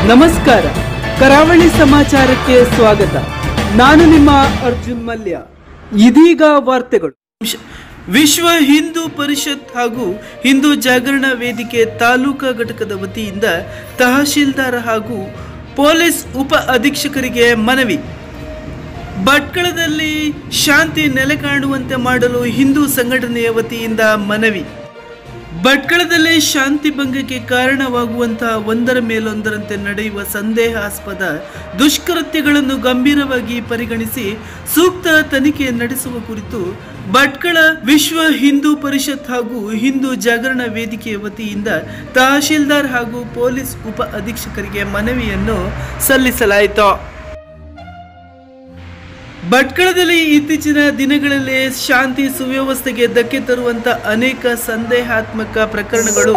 ನಮಸ್ಕಾರ, ಕರಾವಳಿ ಸಮಾಚಾರಕ್ಕೆ ಸ್ವಾಗತ. ನಾನು ನಿಮ್ಮ ಅರ್ಜುನ್ ಮಲ್ಯ. ಇದೀಗ ವಾರ್ತೆಗಳು. ವಿಶ್ವ ಹಿಂದೂ ಪರಿಷತ್ ಹಾಗೂ ಹಿಂದೂ ಜಾಗರಣ ವೇದಿಕೆ ತಾಲೂಕಾ ಘಟಕದ ವತಿಯಿಂದ ತಹಶೀಲ್ದಾರ್ ಹಾಗೂ ಪೊಲೀಸ್ ಉಪ ಅಧೀಕ್ಷಕರಿಗೆ ಮನವಿ. ಭಟ್ಕಳದಲ್ಲಿ ಶಾಂತಿ ನೆಲೆಕಾಣುವಂತೆ ಮಾಡಲು ಹಿಂದೂ ಸಂಘಟನೆಯ ವತಿಯಿಂದ ಮನವಿ. ಭಟ್ಕಳದಲ್ಲಿ ಶಾಂತಿ ಭಂಗಕ್ಕೆ ಕಾರಣವಾಗುವಂತಹ ಒಂದರ ಮೇಲೊಂದರಂತೆ ನಡೆಯುವ ಸಂದೇಹಾಸ್ಪದ ದುಷ್ಕೃತ್ಯಗಳನ್ನು ಗಂಭೀರವಾಗಿ ಪರಿಗಣಿಸಿ ಸೂಕ್ತ ತನಿಖೆ ನಡೆಸುವ ಕುರಿತು ಭಟ್ಕಳ ವಿಶ್ವ ಹಿಂದೂ ಪರಿಷತ್ ಹಾಗೂ ಹಿಂದೂ ಜಾಗರಣ ವೇದಿಕೆಯ ವತಿಯಿಂದ ತಹಶೀಲ್ದಾರ್ ಹಾಗೂ ಪೊಲೀಸ್ ಉಪ ಅಧೀಕ್ಷಕರಿಗೆ ಮನವಿಯನ್ನು ಸಲ್ಲಿಸಲಾಯಿತು. ಭಟ್ಕಳದಲ್ಲಿ ಇತ್ತೀಚಿನ ದಿನಗಳಲ್ಲಿ ಶಾಂತಿ ಸುವ್ಯವಸ್ಥೆಗೆ ಧಕ್ಕೆ ತರುವಂತಹ ಅನೇಕ ಸಂದೇಹಾತ್ಮಕ ಪ್ರಕರಣಗಳು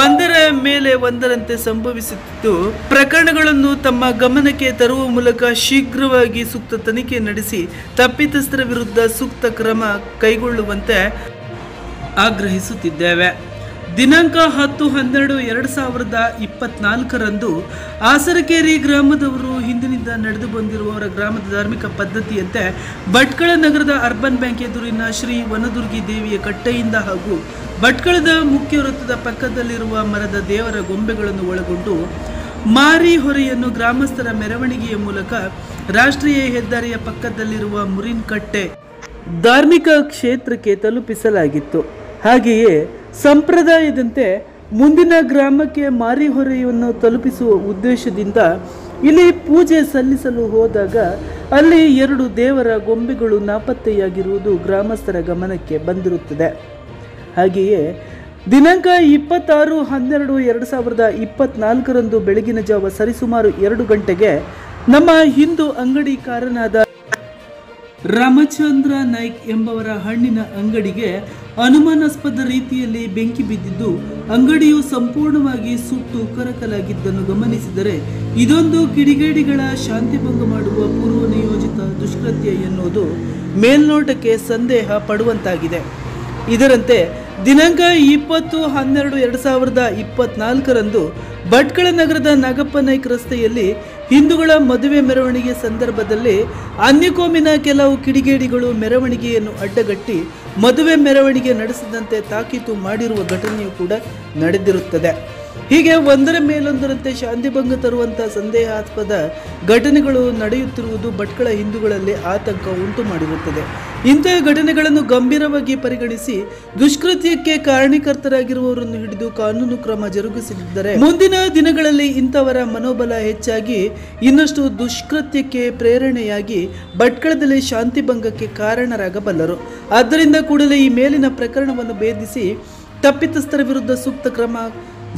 ಒಂದರ ಮೇಲೆ ಒಂದರಂತೆ ಸಂಭವಿಸುತ್ತಿದ್ದು, ಪ್ರಕರಣಗಳನ್ನು ತಮ್ಮ ಗಮನಕ್ಕೆ ತರುವ ಮೂಲಕ ಶೀಘ್ರವಾಗಿ ಸೂಕ್ತ ತನಿಖೆ ನಡೆಸಿ ತಪ್ಪಿತಸ್ಥರ ವಿರುದ್ಧ ಸೂಕ್ತ ಕ್ರಮ ಕೈಗೊಳ್ಳುವಂತೆ ಆಗ್ರಹಿಸುತ್ತಿದ್ದೇವೆ. ದಿನಾಂಕ 10-12-2024 ಆಸರಕೇರಿ ಗ್ರಾಮದವರು ಹಿಂದಿನಿಂದ ನಡೆದು ಬಂದಿರುವವರ ಗ್ರಾಮದ ಧಾರ್ಮಿಕ ಪದ್ಧತಿಯಂತೆ ಭಟ್ಕಳ ನಗರದ ಅರ್ಬನ್ ಬ್ಯಾಂಕ್ ಎದುರಿನ ಶ್ರೀ ವನದುರ್ಗಿ ದೇವಿಯ ಕಟ್ಟೆಯಿಂದ ಹಾಗೂ ಭಟ್ಕಳದ ಮುಖ್ಯ ವೃತ್ತದ ಪಕ್ಕದಲ್ಲಿರುವ ಮರದ ದೇವರ ಗೊಂಬೆಗಳನ್ನು ಒಳಗೊಂಡು ಮಾರಿ ಹೊರೆಯನ್ನು ಗ್ರಾಮಸ್ಥರ ಮೆರವಣಿಗೆಯ ಮೂಲಕ ರಾಷ್ಟ್ರೀಯ ಹೆದ್ದಾರಿಯ ಪಕ್ಕದಲ್ಲಿರುವ ಮುರಿನ್ ಕಟ್ಟೆ ಧಾರ್ಮಿಕ ಕ್ಷೇತ್ರಕ್ಕೆ ತಲುಪಿಸಲಾಗಿತ್ತು. ಹಾಗೆಯೇ ಸಂಪ್ರದಾಯದಂತೆ ಮುಂದಿನ ಗ್ರಾಮಕ್ಕೆ ಮಾರಿ ಹೊರೆಯನ್ನು ತಲುಪಿಸುವ ಉದ್ದೇಶದಿಂದ ಇಲ್ಲಿ ಪೂಜೆ ಸಲ್ಲಿಸಲು ಹೋದಾಗ ಅಲ್ಲಿ 2 ದೇವರ ಗೊಂಬೆಗಳು ನಾಪತ್ತೆಯಾಗಿರುವುದು ಗ್ರಾಮಸ್ಥರ ಗಮನಕ್ಕೆ ಬಂದಿರುತ್ತದೆ. ಹಾಗೆಯೇ ದಿನಾಂಕ 26-12-2024 ಬೆಳಗಿನ ಜಾವ ಸರಿಸುಮಾರು 2 ಗಂಟೆಗೆ ನಮ್ಮ ಹಿಂದೂ ಅಂಗಡಿಕಾರನಾದ ರಾಮಚಂದ್ರ ನಾಯ್ಕ್ ಎಂಬವರ ಹಣ್ಣಿನ ಅಂಗಡಿಗೆ ಅನುಮಾನಾಸ್ಪದ ರೀತಿಯಲ್ಲಿ ಬೆಂಕಿ ಬಿದ್ದಿದ್ದು, ಅಂಗಡಿಯು ಸಂಪೂರ್ಣವಾಗಿ ಸುಟ್ಟು ಕರಕಲಾಗಿದ್ದನ್ನು ಗಮನಿಸಿದರೆ ಇದೊಂದು ಕಿಡಿಗೇಡಿಗಳ ಶಾಂತಿಭಂಗ ಮಾಡುವ ಪೂರ್ವ ನಿಯೋಜಿತ ದುಷ್ಕೃತ್ಯ ಎನ್ನುವುದು ಮೇಲ್ನೋಟಕ್ಕೆ ಸಂದೇಹ ಪಡುವಂತಾಗಿದೆ. ಇದರಂತೆ ದಿನಾಂಕ 20-12-2024 ಭಟ್ಕಳ ನಗರದ ನಾಗಪ್ಪ ನಾಯ್ಕ್ ರಸ್ತೆಯಲ್ಲಿ ಹಿಂದೂಗಳ ಮದುವೆ ಮೆರವಣಿಗೆ ಸಂದರ್ಭದಲ್ಲಿ ಅನ್ಯಕೋಮಿನ ಕೆಲವು ಕಿಡಿಗೇಡಿಗಳು ಮೆರವಣಿಗೆಯನ್ನು ಅಡ್ಡಗಟ್ಟಿ ಮದುವೆ ಮೆರವಣಿಗೆ ನಡೆಸದಂತೆ ತಾಕೀತು ಮಾಡಿರುವ ಘಟನೆಯೂ ಕೂಡ ನಡೆದಿರುತ್ತದೆ. ಹೀಗೆ ಒಂದರ ಮೇಲೊಂದರಂತೆ ಶಾಂತಿಭಂಗ ತರುವಂತಹ ಸಂದೇಹಾಸ್ಪದ ಘಟನೆಗಳು ನಡೆಯುತ್ತಿರುವುದು ಭಟ್ಕಳ ಹಿಂದೂಗಳಲ್ಲಿ ಆತಂಕ ಉಂಟು ಮಾಡಿರುತ್ತದೆ. ಇಂತಹ ಘಟನೆಗಳನ್ನು ಗಂಭೀರವಾಗಿ ಪರಿಗಣಿಸಿ ದುಷ್ಕೃತ್ಯಕ್ಕೆ ಕಾರಣೀಕರ್ತರಾಗಿರುವವರನ್ನು ಹಿಡಿದು ಕಾನೂನು ಕ್ರಮ ಜರುಗಿಸದಿದ್ದರೆ ಮುಂದಿನ ದಿನಗಳಲ್ಲಿ ಇಂಥವರ ಮನೋಬಲ ಹೆಚ್ಚಾಗಿ ಇನ್ನಷ್ಟು ದುಷ್ಕೃತ್ಯಕ್ಕೆ ಪ್ರೇರಣೆಯಾಗಿ ಭಟ್ಕಳದಲ್ಲಿ ಶಾಂತಿ ಭಂಗಕ್ಕೆ ಕಾರಣರಾಗಬಲ್ಲರು. ಆದ್ದರಿಂದ ಕೂಡಲೇ ಈ ಮೇಲಿನ ಪ್ರಕರಣವನ್ನು ಭೇದಿಸಿ ತಪ್ಪಿತಸ್ಥರ ವಿರುದ್ಧ ಸೂಕ್ತ ಕ್ರಮ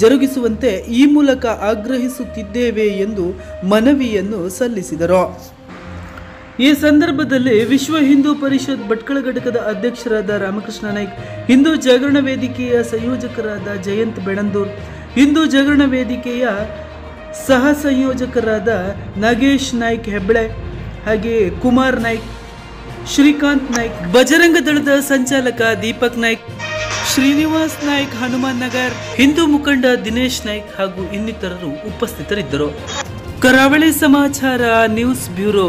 ಜರುಗಿಸುವಂತೆ ಈ ಮೂಲಕ ಆಗ್ರಹಿಸುತ್ತಿದ್ದೇವೆ ಎಂದು ಮನವಿಯನ್ನು ಸಲ್ಲಿಸಿದರು. ಈ ಸಂದರ್ಭದಲ್ಲಿ ವಿಶ್ವ ಹಿಂದೂ ಪರಿಷತ್ ಭಟ್ಕಳ ಘಟಕದ ಅಧ್ಯಕ್ಷರಾದ ರಾಮಕೃಷ್ಣ ನಾಯ್ಕ್, ಹಿಂದೂ ಜಾಗರಣ ವೇದಿಕೆಯ ಸಂಯೋಜಕರಾದ ಜಯಂತ್ ಬೆಣಂದೂರ್, ಹಿಂದೂ ಜಾಗರಣ ವೇದಿಕೆಯ ಸಹ ಸಂಯೋಜಕರಾದ ನಾಗೇಶ್ ನಾಯ್ಕ್ ಹೆಬ್ಳೆ, ಹಾಗೆಯೇ ಕುಮಾರ್ ನಾಯ್ಕ್, ಶ್ರೀಕಾಂತ್ ನಾಯ್ಕ್, ಬಜರಂಗ ದಳದ ಸಂಚಾಲಕ ದೀಪಕ್ ನಾಯ್ಕ್, ಶ್ರೀನಿವಾಸ್ ನಾಯ್ಕ್ ಹನುಮಾನ್ ನಗರ್, ಹಿಂದೂ ಮುಖಂಡ ದಿನೇಶ್ ನಾಯ್ಕ್ ಹಾಗೂ ಇನ್ನಿತರರು ಉಪಸ್ಥಿತರಿದ್ದರು. ಕರಾವಳಿ ಸಮಾಚಾರ ನ್ಯೂಸ್ ಬ್ಯೂರೋ.